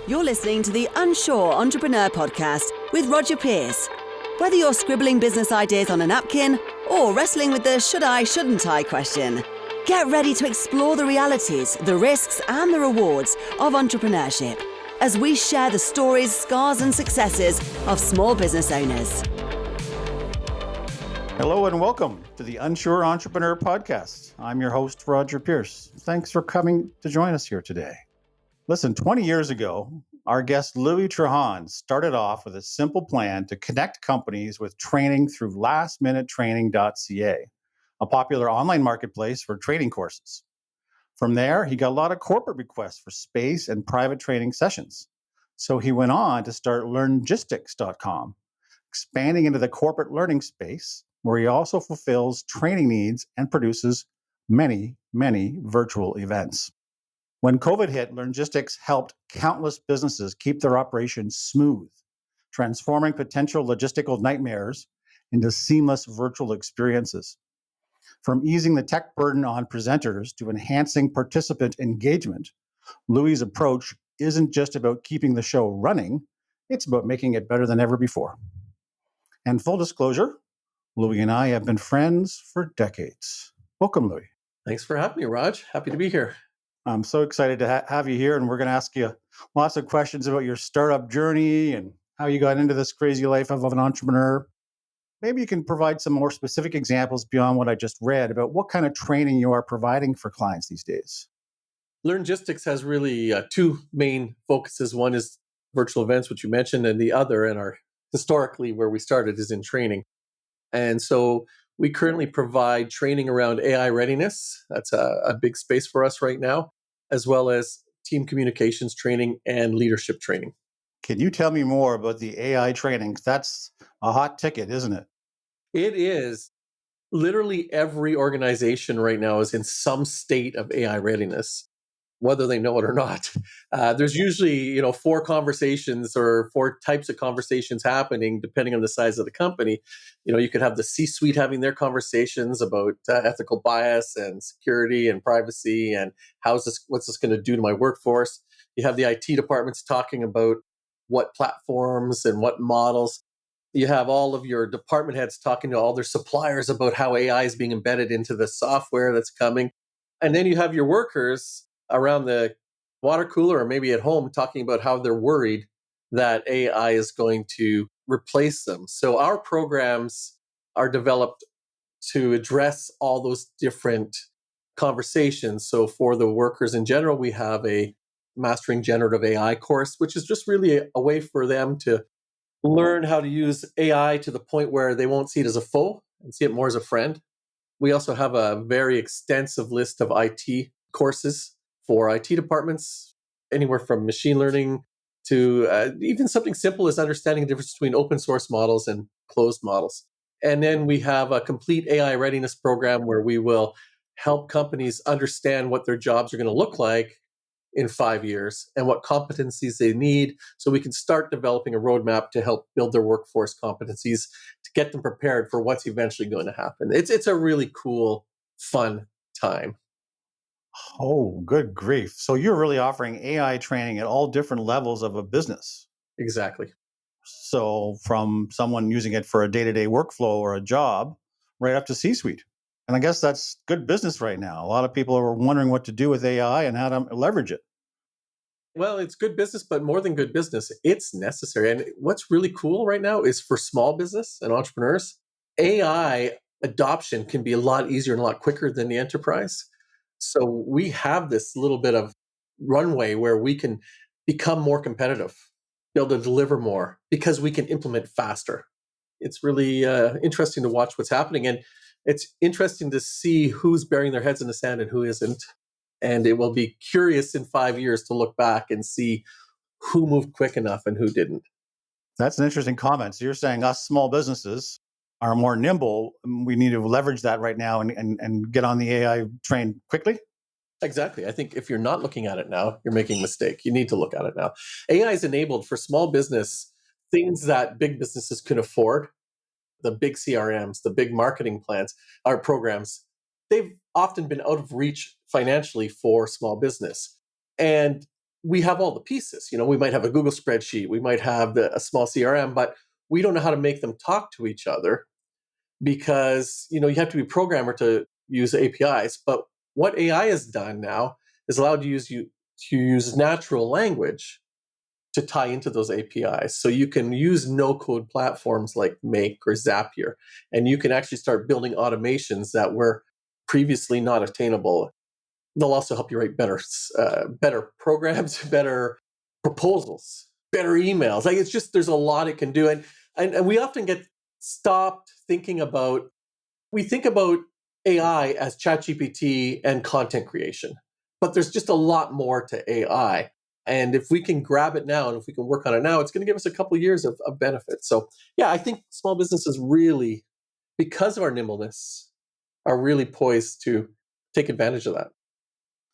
You're listening to the Unsure Entrepreneur Podcast with Roger Pierce. Whether you're scribbling business ideas on a napkin or wrestling with the should I, shouldn't I question, get ready to explore the realities, the risks, and the rewards of entrepreneurship as we share the stories, scars, and successes of small business owners. Hello and welcome to the Unsure Entrepreneur Podcast. I'm your host, Roger Pierce. Thanks for coming to join us here today. Listen, 20 years ago, our guest Louis Trahan started off with a simple plan to connect companies with training through lastminutetraining.ca, a popular online marketplace for training courses. From there, he got a lot of corporate requests for space and private training sessions. So he went on to start Learngistics.com, expanding into the corporate learning space, where he also fulfills training needs and produces many, many virtual events. When COVID hit, Learngistics helped countless businesses keep their operations smooth, transforming potential logistical nightmares into seamless virtual experiences. From easing the tech burden on presenters to enhancing participant engagement, Louis' approach isn't just about keeping the show running, it's about making it better than ever before. And full disclosure, Louis and I have been friends for decades. Welcome, Louis. Thanks for having me, Raj. Happy to be here. I'm so excited to have you here, and we're going to ask you lots of questions about your startup journey and how you got into this crazy life of an entrepreneur. Maybe you can provide some more specific examples beyond what I just read about what kind of training you are providing for clients these days. Learngistics has really two main focuses. One is virtual events, which you mentioned, and the other, and our historically where we started, is in training. And so we currently provide training around AI readiness. That's a big space for us right now, as well as team communications training and leadership training. Can you tell me more about the AI training? That's a hot ticket, isn't it? It is. Literally every organization right now is in some state of AI readiness, whether they know it or not. There's usually, four conversations or four types of conversations happening depending on the size of the company. You could have the C-suite having their conversations about ethical bias and security and privacy and what's this going to do to my workforce. You have the IT departments talking about what platforms and what models. You have all of your department heads talking to all their suppliers about how AI is being embedded into the software that's coming. And then you have your workers around the water cooler or maybe at home talking about how they're worried that AI is going to replace them. So our programs are developed to address all those different conversations. So for the workers in general, we have a Mastering Generative AI course, which is just really a way for them to learn how to use AI to the point where they won't see it as a foe and see it more as a friend. We also have a very extensive list of IT courses for IT departments, anywhere from machine learning to even something simple as understanding the difference between open source models and closed models. And then we have a complete AI readiness program where we will help companies understand what their jobs are going to look like in 5 years and what competencies they need, so we can start developing a roadmap to help build their workforce competencies to get them prepared for what's eventually going to happen. It's a really cool, fun time. Oh, good grief. So you're really offering AI training at all different levels of a business. Exactly. So from someone using it for a day-to-day workflow or a job, right up to C-suite. And I guess that's good business right now. A lot of people are wondering what to do with AI and how to leverage it. Well, it's good business, but more than good business, it's necessary. And what's really cool right now is for small business and entrepreneurs, AI adoption can be a lot easier and a lot quicker than the enterprise. So we have this little bit of runway where we can become more competitive, be able to deliver more because we can implement faster. It's really interesting to watch what's happening. And it's interesting to see who's burying their heads in the sand and who isn't. And it will be curious in 5 years to look back and see who moved quick enough and who didn't. That's an interesting comment. So you're saying us small businesses are more nimble. We need to leverage that right now and get on the AI train quickly? Exactly. I think if you're not looking at it now, you're making a mistake. You need to look at it now. AI is enabled for small business things that big businesses can afford. The big CRMs, the big marketing plans, our programs, they've often been out of reach financially for small business. And we have all the pieces. We might have a Google spreadsheet, we might have a small CRM, but we don't know how to make them talk to each other because you have to be a programmer to use APIs. But what AI has done now is allowed you to use natural language to tie into those APIs. So you can use no-code platforms like Make or Zapier, and you can actually start building automations that were previously not attainable. They'll also help you write better programs, better proposals, better emails. Like, it's just, there's a lot it can do. And we often get stopped thinking about, we think about AI as ChatGPT and content creation, but there's just a lot more to AI. And if we can grab it now and if we can work on it now, it's going to give us a couple of years of benefit. So yeah, I think small businesses really, because of our nimbleness, are really poised to take advantage of that.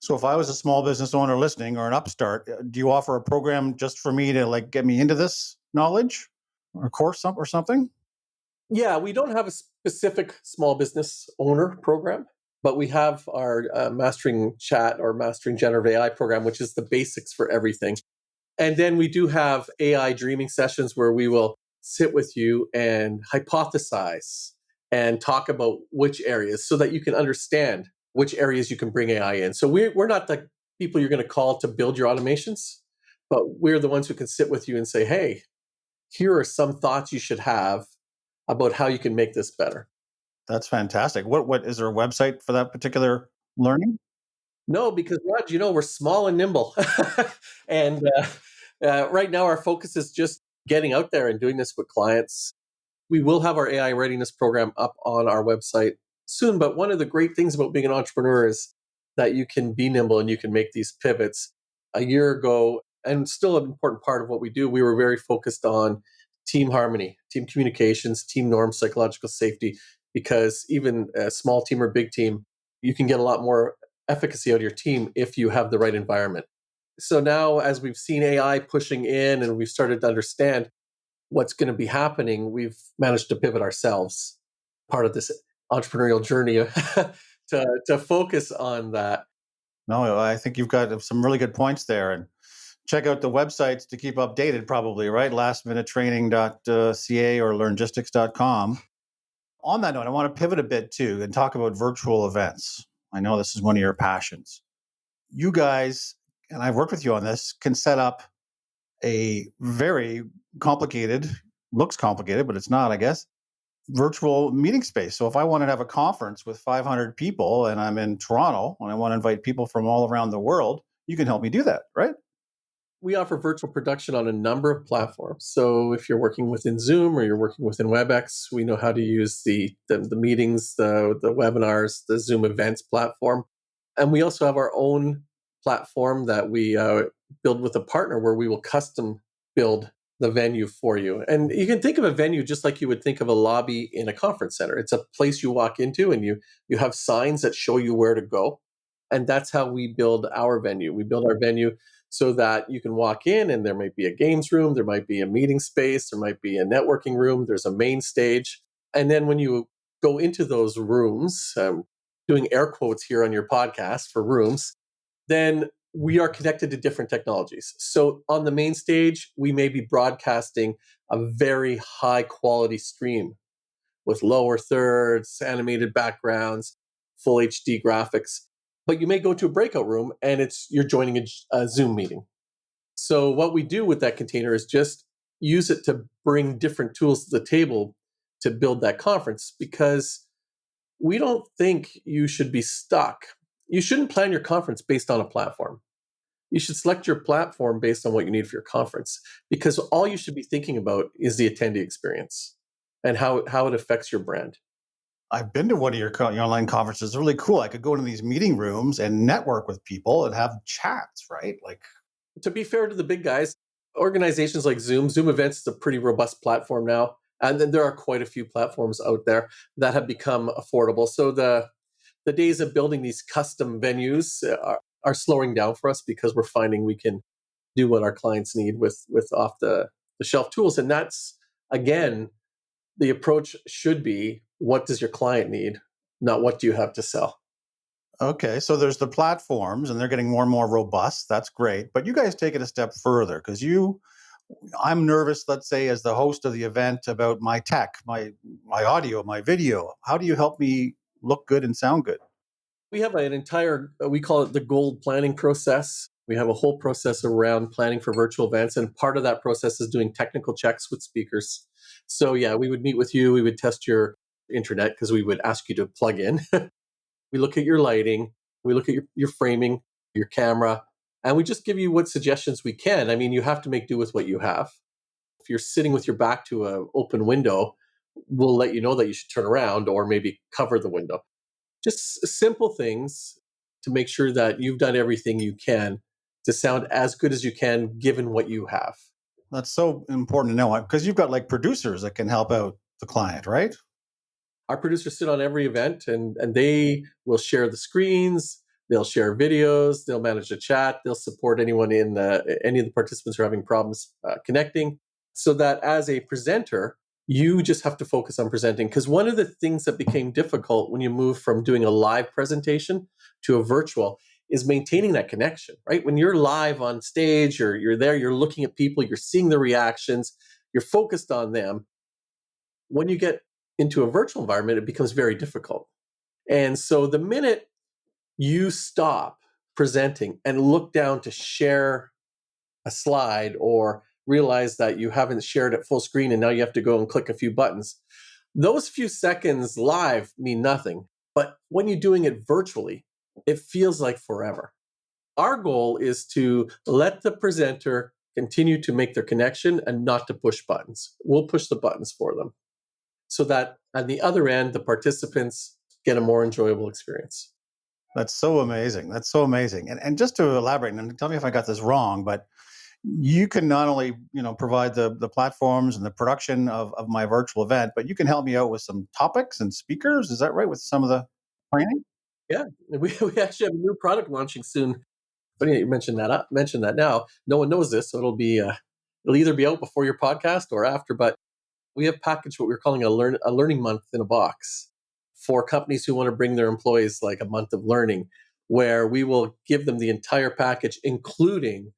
So if I was a small business owner listening or an upstart, do you offer a program just for me to like get me into this knowledge or a course or something? Yeah, we don't have a specific small business owner program, but we have our Mastering Chat or Mastering Generative AI program, which is the basics for everything. And then we do have AI dreaming sessions where we will sit with you and hypothesize and talk about which areas so that you can understand which areas you can bring AI in. So we're not the people you're going to call to build your automations, but we're the ones who can sit with you and say, hey, here are some thoughts you should have about how you can make this better. That's fantastic. What is there a website for that particular learning? No, because Raj, we're small and nimble. And right now our focus is just getting out there and doing this with clients. We will have our AI readiness program up on our website soon. But one of the great things about being an entrepreneur is that you can be nimble and you can make these pivots. A year ago, and still an important part of what we do, we were very focused on team harmony, team communications, team norms, psychological safety, because even a small team or big team, you can get a lot more efficacy out of your team if you have the right environment. So now, as we've seen AI pushing in and we've started to understand what's going to be happening, we've managed to pivot ourselves, part of this entrepreneurial journey, to focus on that. No, I think you've got some really good points there. And check out the websites to keep updated, probably, right? Lastminutetraining.ca or learngistics.com. On that note, I want to pivot a bit too and talk about virtual events. I know this is one of your passions. You guys, and I've worked with you on this, can set up a very complicated, looks complicated, but it's not, I guess, virtual meeting space. So if I want to have a conference with 500 people and I'm in Toronto and I want to invite people from all around the world, you can help me do that, right? We offer virtual production on a number of platforms. So if you're working within Zoom or you're working within WebEx, we know how to use the meetings, the webinars, the Zoom events platform. And we also have our own platform that we build with a partner where we will custom build the venue for you. And you can think of a venue just like you would think of a lobby in a conference center. It's a place you walk into and you have signs that show you where to go. And that's how we build our venue. We build our venue so that you can walk in and there might be a games room, there might be a meeting space, there might be a networking room, there's a main stage. And then when you go into those rooms, doing air quotes here on your podcast for rooms, then we are connected to different technologies. So on the main stage, we may be broadcasting a very high quality stream with lower thirds, animated backgrounds, full HD graphics. But you may go to a breakout room and you're joining a Zoom meeting. So what we do with that container is just use it to bring different tools to the table to build that conference, because we don't think you should be stuck. You shouldn't plan your conference based on a platform. You should select your platform based on what you need for your conference, because all you should be thinking about is the attendee experience and how it affects your brand. I've been to one of your online conferences. It's really cool. I could go into these meeting rooms and network with people and have chats, right? Like, to be fair to the big guys, organizations like Zoom Events is a pretty robust platform now. And then there are quite a few platforms out there that have become affordable. So the days of building these custom venues are slowing down for us, because we're finding we can do what our clients need with off the shelf tools. And that's, again, the approach should be, what does your client need, not what do you have to sell? Okay, so there's the platforms and they're getting more and more robust. That's great. But you guys take it a step further because I'm nervous, let's say, as the host of the event about my tech, my audio, my video. How do you help me look good and sound good? We have an entire, we call it the gold planning process. We have a whole process around planning for virtual events. And part of that process is doing technical checks with speakers. So, yeah, we would meet with you. We would test your internet because we would ask you to plug in. We look at your lighting. We look at your framing, your camera, and we just give you what suggestions we can. I mean, you have to make do with what you have. If you're sitting with your back to an open window, we'll let you know that you should turn around or maybe cover the window. Just simple things to make sure that you've done everything you can to sound as good as you can given what you have. That's so important to know because you've got like producers that can help out the client, right? Our producers sit on every event and they will share the screens, they'll share videos, they'll manage the chat, they'll support anyone in any of the participants who are having problems connecting, so that as a presenter, you just have to focus on presenting. Because one of the things that became difficult when you move from doing a live presentation to a virtual is maintaining that connection, right? When you're live on stage, you're there, you're looking at people, you're seeing the reactions, you're focused on them. When you get into a virtual environment, it becomes very difficult. And so the minute you stop presenting and look down to share a slide or realize that you haven't shared it full screen and now you have to go and click a few buttons, those few seconds live mean nothing. But when you're doing it virtually, it feels like forever. Our goal is to let the presenter continue to make their connection and not to push buttons. We'll push the buttons for them, so that on the other end, the participants get a more enjoyable experience. That's so amazing. That's so amazing. And just to elaborate, and tell me if I got this wrong, but you can not only provide the platforms and the production of my virtual event, but you can help me out with some topics and speakers. Is that right? With some of the training? Yeah, we actually have a new product launching soon. Funny you mentioned that now. No one knows this, so it'll either be out before your podcast or after. But we have packaged what we're calling a learning month in a box for companies who want to bring their employees like a month of learning, where we will give them the entire package, including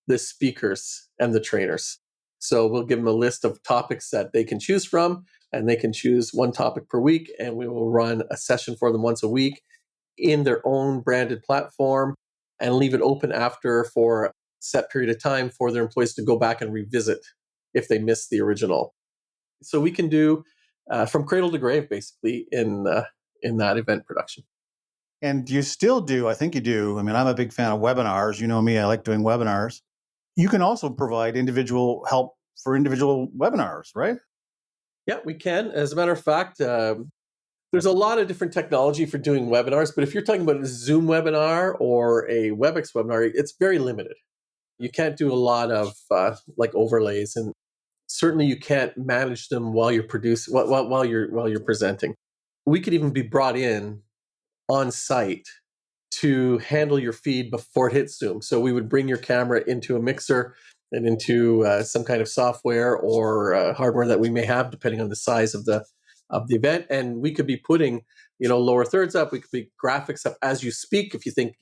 the speakers and the trainers. So we'll give them a list of topics that they can choose from, and they can choose one topic per week, and we will run a session for them once a week in their own branded platform and leave it open after for a set period of time for their employees to go back and revisit if they missed the original. So we can do from cradle to grave, basically, in that event production. And you still do, I think you do. I mean, I'm a big fan of webinars. You know me, I like doing webinars. You can also provide individual help for individual webinars, right? Yeah, we can. As a matter of fact, there's a lot of different technology for doing webinars, but if you're talking about a Zoom webinar or a WebEx webinar, it's very limited. You can't do a lot of like overlays, and certainly you can't manage them while you're producing, while you're presenting. We could even be brought in on site to handle your feed before it hits Zoom. So we would bring your camera into a mixer and into some kind of software or hardware that we may have, depending on the size of the event. And we could be putting, lower thirds up. We could be graphics up as you speak. If you think,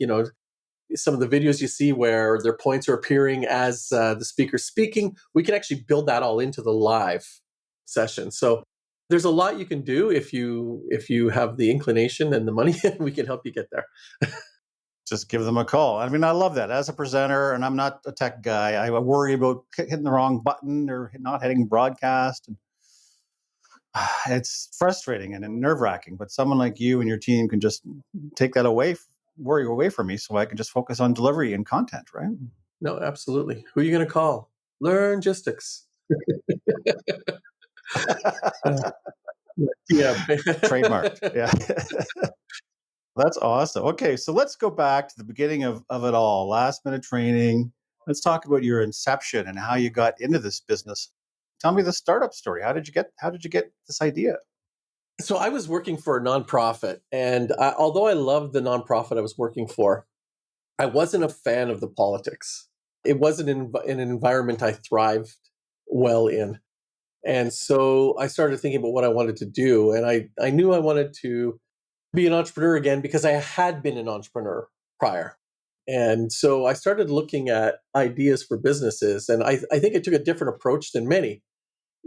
some of the videos you see where their points are appearing as the speaker's speaking, we can actually build that all into the live session. So there's a lot you can do if you have the inclination and the money. We can help you get there. Just give them a call. I mean, I love that. As a presenter, and I'm not a tech guy, I worry about hitting the wrong button or not hitting broadcast. It's frustrating and nerve wracking. But someone like you and your team can just take that worry away from me, so I can just focus on delivery and content, right? No, absolutely. Who are you going to call? Learngistics. Yeah. Trademarked. Yeah. That's awesome. Okay, so let's go back to the beginning of it all. Last minute training. Let's talk about your inception and how you got into this business. Tell me the startup story. How did you get this idea? So I was working for a nonprofit, and although I loved the nonprofit I was working for, I wasn't a fan of the politics. It wasn't an environment I thrived well in. And so I started thinking about what I wanted to do. And I knew I wanted to be an entrepreneur again because I had been an entrepreneur prior. And so I started looking at ideas for businesses. And I think I took a different approach than many.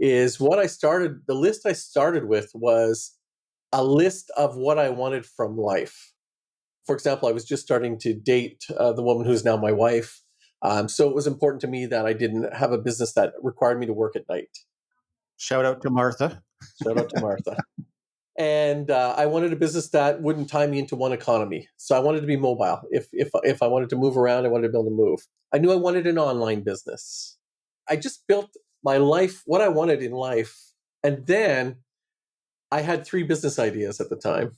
Is what I started, the list I started with was a list of what I wanted from life. For example, I was just starting to date the woman who's now my wife. So it was important to me that I didn't have a business that required me to work at night. Shout out to Martha. Shout out to Martha. And I wanted a business that wouldn't tie me into one economy. So I wanted to be mobile. If I wanted to move around, I wanted to be able to move. I knew I wanted an online business. I just built my life, what I wanted in life. And then I had 3 business ideas at the time.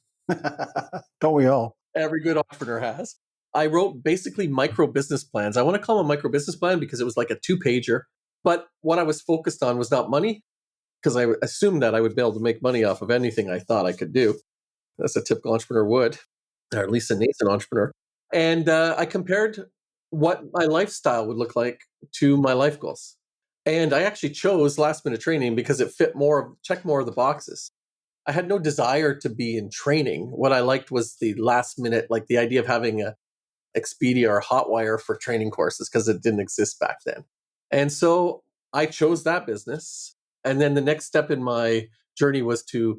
Don't we all? Every good entrepreneur has. I wrote basically micro business plans. I want to call them a micro business plan because it was like a 2-pager. But what I was focused on was not money, because I assumed that I would be able to make money off of anything I thought I could do. As a typical entrepreneur would, or at least a nascent entrepreneur. And I compared what my lifestyle would look like to my life goals. And I actually chose last minute training because it checked more of the boxes. I had no desire to be in training. What I liked was the last minute, like the idea of having a Expedia or Hotwire for training courses because it didn't exist back then. And so I chose that business. And then the next step in my journey was to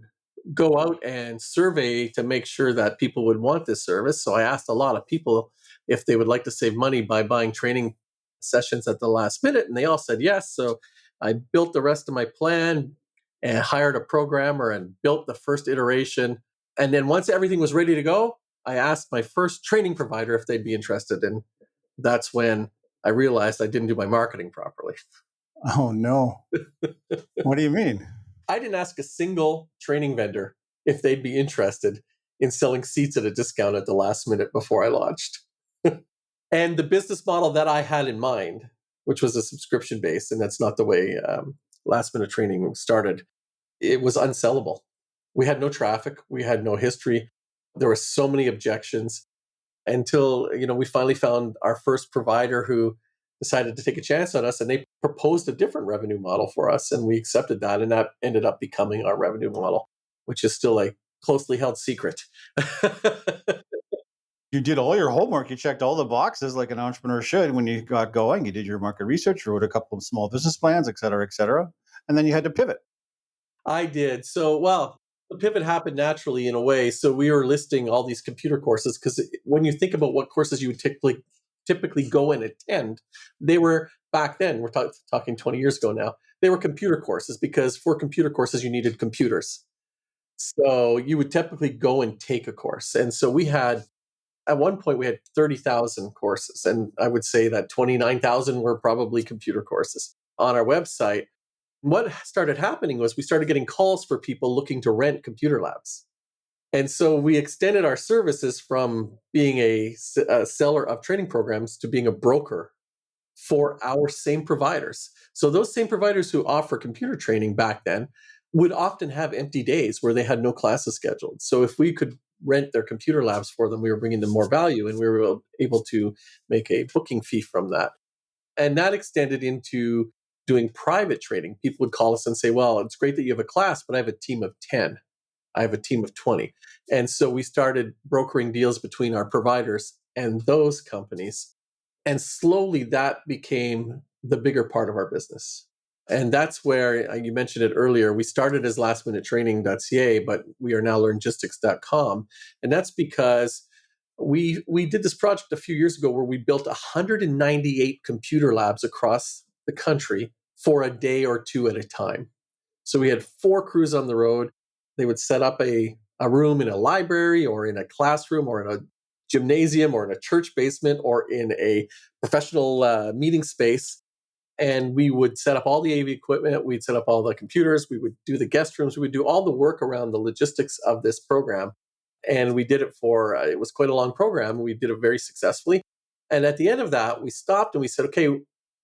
go out and survey to make sure that people would want this service. So I asked a lot of people if they would like to save money by buying training sessions at the last minute, and they all said yes. So I built the rest of my plan and hired a programmer and built the first iteration. And then once everything was ready to go, I asked my first training provider if they'd be interested. And that's when I realized I didn't do my marketing properly. Oh, no. What do you mean? I didn't ask a single training vendor if they'd be interested in selling seats at a discount at the last minute before I launched. And the business model that I had in mind, which was a subscription base, and that's not the way last minute training started, it was unsellable. We had no traffic. We had no history. There were so many objections until we finally found our first provider who decided to take a chance on us, and they proposed a different revenue model for us, and we accepted that, and that ended up becoming our revenue model, which is still a closely held secret. You did all your homework. You checked all the boxes like an entrepreneur should when you got going. You did your market research, wrote a couple of small business plans, et cetera, et cetera. And then you had to pivot. I did. So, well, the pivot happened naturally in a way. So we were listing all these computer courses because when you think about what courses you would typically go and attend, they were back then, we're talking 20 years ago now, they were computer courses because for computer courses, you needed computers. So you would typically go and take a course. And so at one point, we had 30,000 courses. And I would say that 29,000 were probably computer courses on our website. What started happening was we started getting calls for people looking to rent computer labs. And so we extended our services from being a seller of training programs to being a broker for our same providers. So those same providers who offer computer training back then would often have empty days where they had no classes scheduled. So if we could rent their computer labs for them, we were bringing them more value, and we were able to make a booking fee from that. And that extended into doing private training. People would call us and say, well, it's great that you have a class, but I have a team of 10. I have a team of 20. And so we started brokering deals between our providers and those companies. And slowly that became the bigger part of our business. And that's where you mentioned it earlier. We started as lastminutetraining.ca, but we are now learngistics.com. And that's because we did this project a few years ago where we built 198 computer labs across the country for a day or two at a time. So we had 4 crews on the road. They would set up a room in a library or in a classroom or in a gymnasium or in a church basement or in a professional meeting space. And we would set up all the AV equipment. We'd set up all the computers. We would do the guest rooms. We would do all the work around the logistics of this program. And we did it it was quite a long program. We did it very successfully. And at the end of that, we stopped and we said, okay,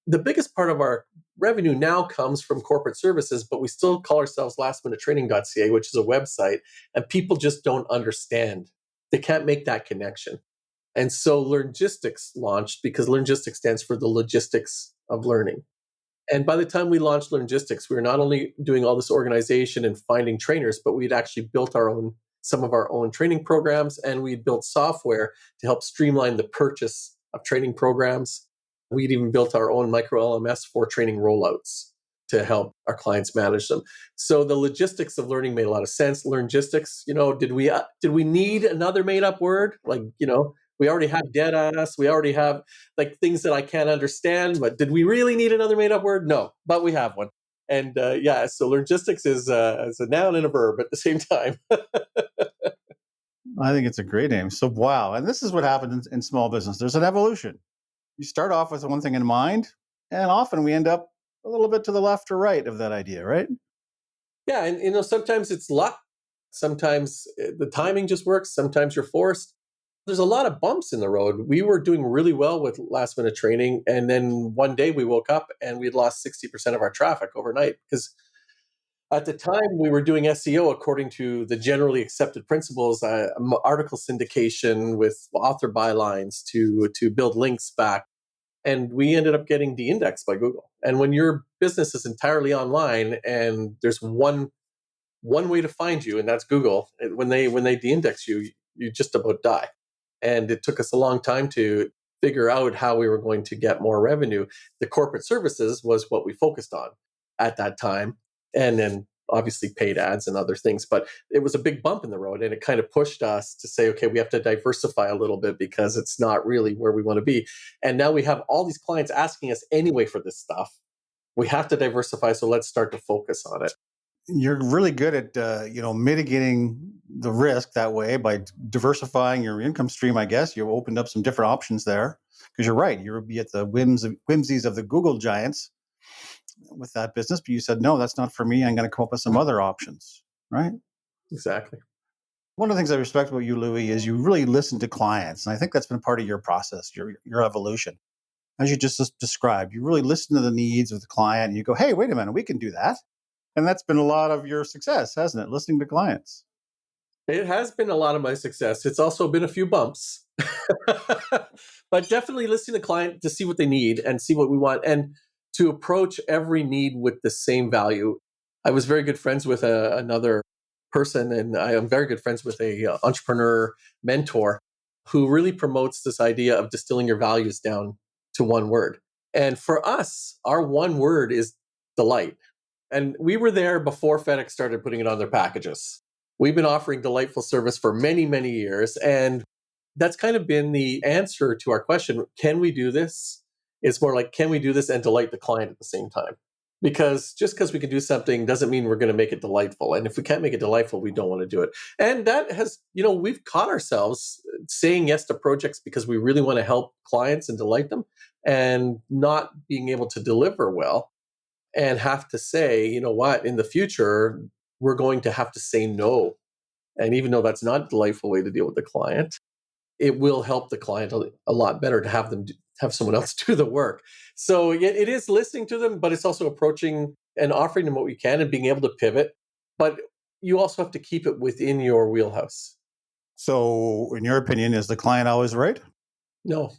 the biggest part of our revenue now comes from corporate services, but we still call ourselves lastminutetraining.ca, which is a website, and people just don't understand. They can't make that connection. And so Learngistics launched because Learngistics stands for the logistics of learning. And by the time we launched Learngistics, we were not only doing all this organization and finding trainers, but we'd actually built our own some of our own training programs, and we built software to help streamline the purchase of training programs. We'd even built our own micro LMS for training rollouts to help our clients manage them. So the logistics of learning made a lot of sense. Learngistics, did we need another made up word? We already have dead ass. We already have like things that I can't understand. But did we really need another made up word? No, but we have one. And so Learngistics is a noun and a verb at the same time. I think it's a great name. So, wow. And this is what happens in small business. There's an evolution. You start off with one thing in mind, and often we end up a little bit to the left or right of that idea, right? Yeah, and sometimes it's luck. Sometimes the timing just works. Sometimes you're forced. There's a lot of bumps in the road. We were doing really well with last minute training, and then one day we woke up and we'd lost 60% of our traffic overnight because at the time we were doing SEO according to the generally accepted principles, article syndication with author bylines to build links back. And we ended up getting de-indexed by Google. And when your business is entirely online and there's one way to find you, and that's Google, when they de-index you, you just about die. And it took us a long time to figure out how we were going to get more revenue. The corporate services was what we focused on at that time. And then obviously paid ads and other things. But it was a big bump in the road, and it kind of pushed us to say, okay, we have to diversify a little bit because it's not really where we want to be. And now we have all these clients asking us anyway for this stuff. We have to diversify, so let's start to focus on it. You're really good at mitigating the risk that way by diversifying your income stream. I guess you opened up some different options there because you're right. You'll be at the whimsies of the Google giants with that business, but you said no, that's not for me. I'm going to come up with some other options, right? Exactly. One of the things I respect about you, Louis, is you really listen to clients, and I think that's been part of your process, your evolution. As you just described, you really listen to the needs of the client, and you go, "Hey, wait a minute, we can do that." And that's been a lot of your success, hasn't it? Listening to clients. It has been a lot of my success. It's also been a few bumps, but definitely listening to the client to see what they need and see what we want, and to approach every need with the same value. I was very good friends with another person, and I am very good friends with a entrepreneur mentor who really promotes this idea of distilling your values down to one word. And for us, our one word is delight. And we were there before FedEx started putting it on their packages. We've been offering delightful service for many, many years. And that's kind of been the answer to our question, can we do this? It's more like, can we do this and delight the client at the same time? Because just because we can do something doesn't mean we're going to make it delightful. And if we can't make it delightful, we don't want to do it. And that has, we've caught ourselves saying yes to projects because we really want to help clients and delight them and not being able to deliver well and have to say, you know what, in the future, we're going to have to say no. And even though that's not a delightful way to deal with the client, it will help the client a lot better to have someone else do the work. So it is listening to them, but it's also approaching and offering them what we can and being able to pivot. But you also have to keep it within your wheelhouse. So, in your opinion, is the client always right? No.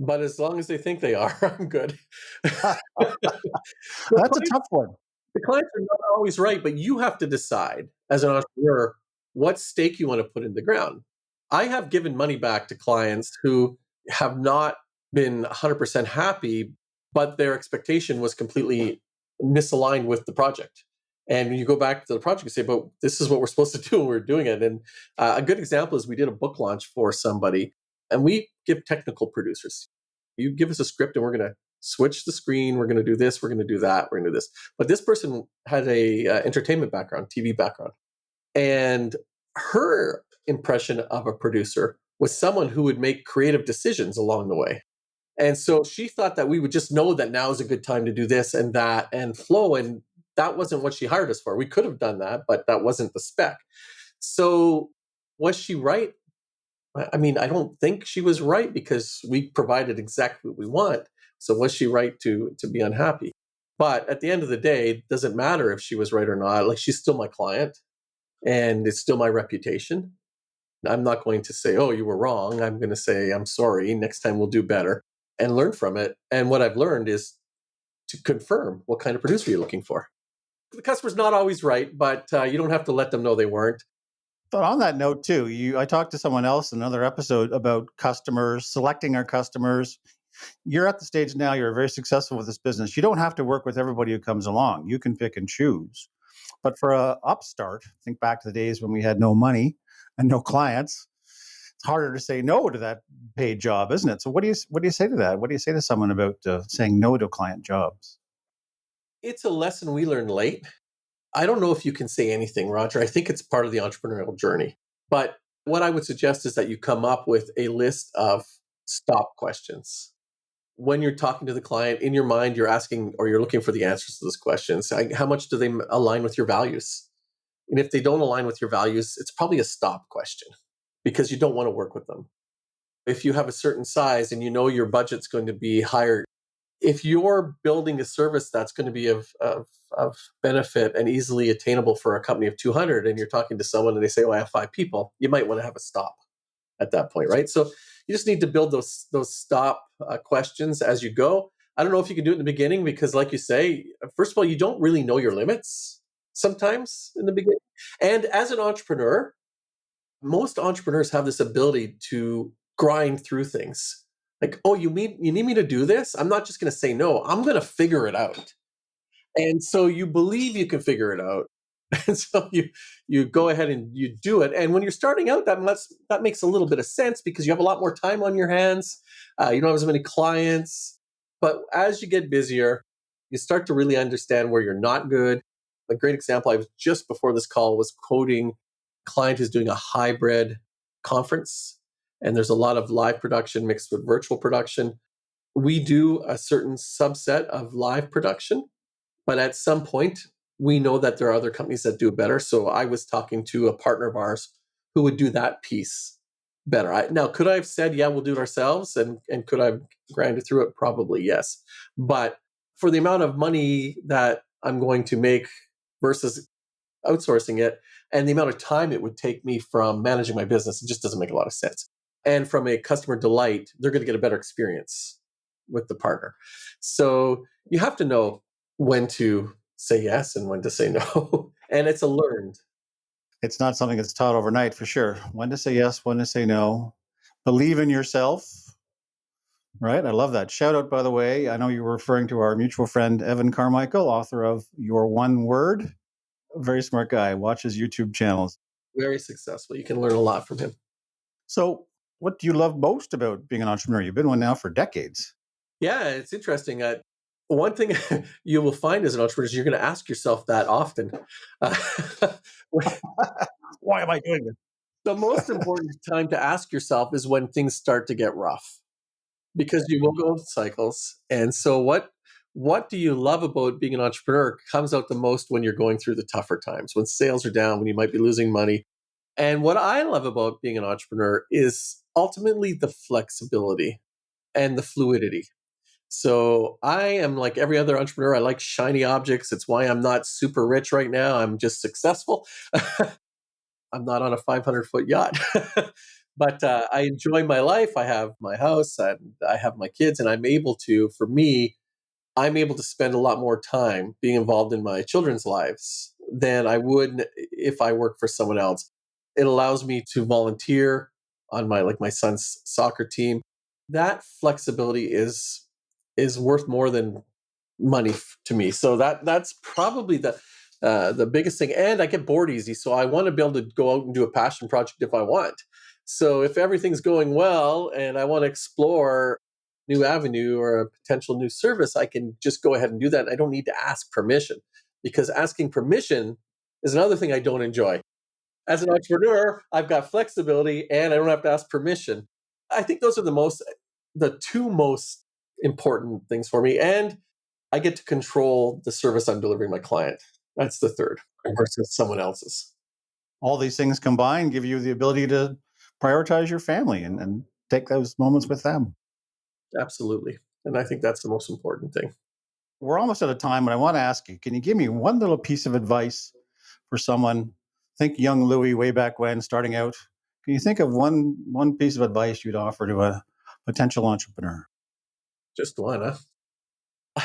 But as long as they think they are, I'm good. That's a tough one. The clients are not always right, but you have to decide as an entrepreneur what stake you want to put in the ground. I have given money back to clients who have not been 100% happy, but their expectation was completely misaligned with the project. And you go back to the project and say, but this is what we're supposed to do, and we're doing it. And a good example is we did a book launch for somebody, and we give technical producers. You give us a script and we're going to switch the screen. We're going to do this. We're going to do that. We're going to do this. But this person had a entertainment background, TV background. And her impression of a producer was someone who would make creative decisions along the way. And so she thought that we would just know that now is a good time to do this and that and flow. And that wasn't what she hired us for. We could have done that, but that wasn't the spec. So was she right? I mean, I don't think she was right because we provided exactly what we want. So was she right to be unhappy? But at the end of the day, it doesn't matter if she was right or not. Like, she's still my client and it's still my reputation. I'm not going to say, oh, you were wrong. I'm going to say, I'm sorry. Next time we'll do better and learn from it. And what I've learned is to confirm what kind of producer you're looking for. The customer's not always right, but you don't have to let them know they weren't. But on that note, too, I talked to someone else in another episode about customers, selecting our customers. You're at the stage now, you're very successful with this business. You don't have to work with everybody who comes along. You can pick and choose. But for a upstart, think back to the days when we had no money and no clients. It's harder to say no to that paid job, isn't it? So what do you say to that? What do you say to someone about saying no to client jobs? It's a lesson we learned late. I don't know if you can say anything, Roger. I think it's part of the entrepreneurial journey. But what I would suggest is that you come up with a list of stop questions. When you're talking to the client, in your mind, you're asking or you're looking for the answers to those questions. How much do they align with your values? And if they don't align with your values, it's probably a stop question because you don't want to work with them. If you have a certain size and you know your budget's going to be higher, if you're building a service that's going to be of benefit and easily attainable for a company of 200, and you're talking to someone and they say, "Oh, I have 5 people," you might want to have a stop at that point, right? So you just need to build those stop questions as you go. I don't know if you can do it in the beginning because, like you say, first of all, you don't really know your limits sometimes in the beginning. And as an entrepreneur, most entrepreneurs have this ability to grind through things. Like, oh, you need me to do this? I'm not just going to say no. I'm going to figure it out. And so you believe you can figure it out. And so you go ahead and you do it. And when you're starting out, that makes a little bit of sense because you have a lot more time on your hands. You don't have as many clients. But as you get busier, you start to really understand where you're not good. A great example, I was just before this call was quoting a client who's doing a hybrid conference. And there's a lot of live production mixed with virtual production. We do a certain subset of live production, but at some point, we know that there are other companies that do it better. So I was talking to a partner of ours who would do that piece better. Now, could I have said, yeah, we'll do it ourselves? And could I have grinded through it? Probably yes. But for the amount of money that I'm going to make versus outsourcing it and the amount of time it would take me from managing my business, it just doesn't make a lot of sense. And from a customer delight, they're going to get a better experience with the partner. So you have to know when to say yes and when to say no. And it's a learned. It's not something that's taught overnight for sure. When to say yes, when to say no. Believe in yourself, right? I love that. Shout out, by the way. I know you were referring to our mutual friend, Evan Carmichael, author of Your One Word. Very smart guy. Watch his YouTube channels. Very successful. You can learn a lot from him. So, what do you love most about being an entrepreneur? You've been one now for decades. Yeah, it's interesting. One thing you will find as an entrepreneur is you're going to ask yourself that often. Uh, Why am I doing this? the most important time to ask yourself is when things start to get rough because you will go in cycles. And so what do you love about being an entrepreneur comes out the most when you're going through the tougher times, when sales are down, when you might be losing money. And what I love about being an entrepreneur is ultimately the flexibility and the fluidity. So I am like every other entrepreneur. I like shiny objects. It's why I'm not super rich right now. I'm just successful. I'm not on a 500-foot yacht, but I enjoy my life. I have my house and I have my kids, and I'm able to, for me, I'm able to spend a lot more time being involved in my children's lives than I would if I worked for someone else. It allows me to volunteer on my son's soccer team. That flexibility is worth more than money to me. So that's probably the biggest thing. And I get bored easy, so I want to be able to go out and do a passion project if I want. So if everything's going well and I want to explore new avenue or a potential new service, I can just go ahead and do that. I don't need to ask permission because asking permission is another thing I don't enjoy. As an entrepreneur, I've got flexibility and I don't have to ask permission. I think those are the two most important things for me. And I get to control the service I'm delivering my client. That's the third versus someone else's. All these things combined give you the ability to prioritize your family and take those moments with them. Absolutely. And I think that's the most important thing. We're almost out of time, but I want to ask you, can you give me one little piece of advice for someone? Think young Louis way back when, starting out. Can you think of one piece of advice you'd offer to a potential entrepreneur? Just one, huh?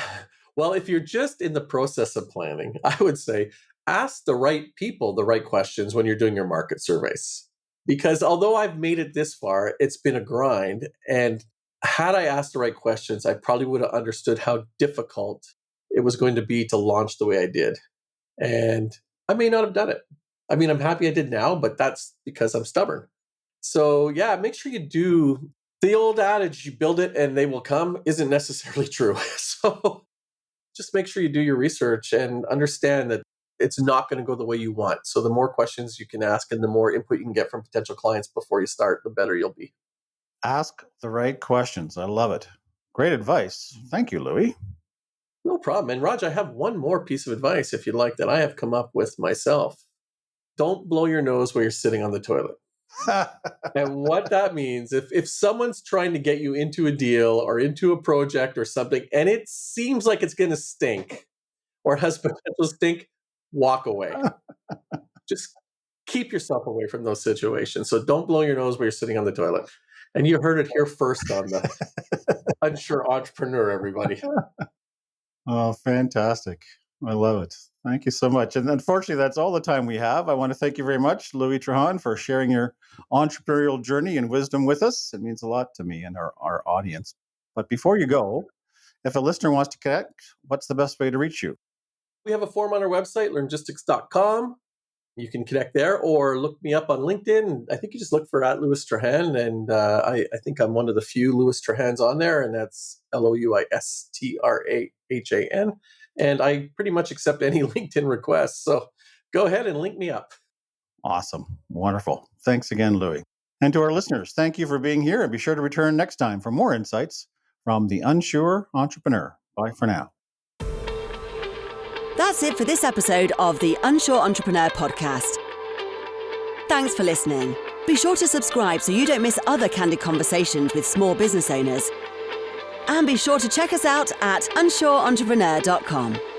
Well, if you're just in the process of planning, I would say ask the right people the right questions when you're doing your market surveys. Because although I've made it this far, it's been a grind. And had I asked the right questions, I probably would have understood how difficult it was going to be to launch the way I did. And I may not have done it. I mean, I'm happy I did now, but that's because I'm stubborn. So yeah, make sure you do. The old adage, you build it and they will come, isn't necessarily true. So just make sure you do your research and understand that it's not going to go the way you want. So the more questions you can ask and the more input you can get from potential clients before you start, the better you'll be. Ask the right questions. I love it. Great advice. Thank you, Louis. No problem. And Raj, I have one more piece of advice, if you'd like, that I have come up with myself. Don't blow your nose while you're sitting on the toilet. And what that means, if someone's trying to get you into a deal or into a project or something, and it seems like it's going to stink or has potential to stink, walk away. Just keep yourself away from those situations. So don't blow your nose while you're sitting on the toilet. And you heard it here first on the Unsure Entrepreneur, everybody. Oh, fantastic. I love it. Thank you so much. And unfortunately, that's all the time we have. I want to thank you very much, Louis Trahan, for sharing your entrepreneurial journey and wisdom with us. It means a lot to me and our audience. But before you go, if a listener wants to connect, what's the best way to reach you? We have a form on our website, learngistics.com. You can connect there or look me up on LinkedIn. I think you just look for @Louis Trahan. And I think I'm one of the few Louis Trahans on there, and that's LOUISTRAHAN. And I pretty much accept any LinkedIn requests. So go ahead and link me up. Awesome. Wonderful. Thanks again, Louis. And to our listeners, thank you for being here, and be sure to return next time for more insights from the Unsure Entrepreneur. Bye for now. That's it for this episode of the Unsure Entrepreneur podcast. Thanks for listening. Be sure to subscribe so you don't miss other candid conversations with small business owners. And be sure to check us out at unsureentrepreneur.com.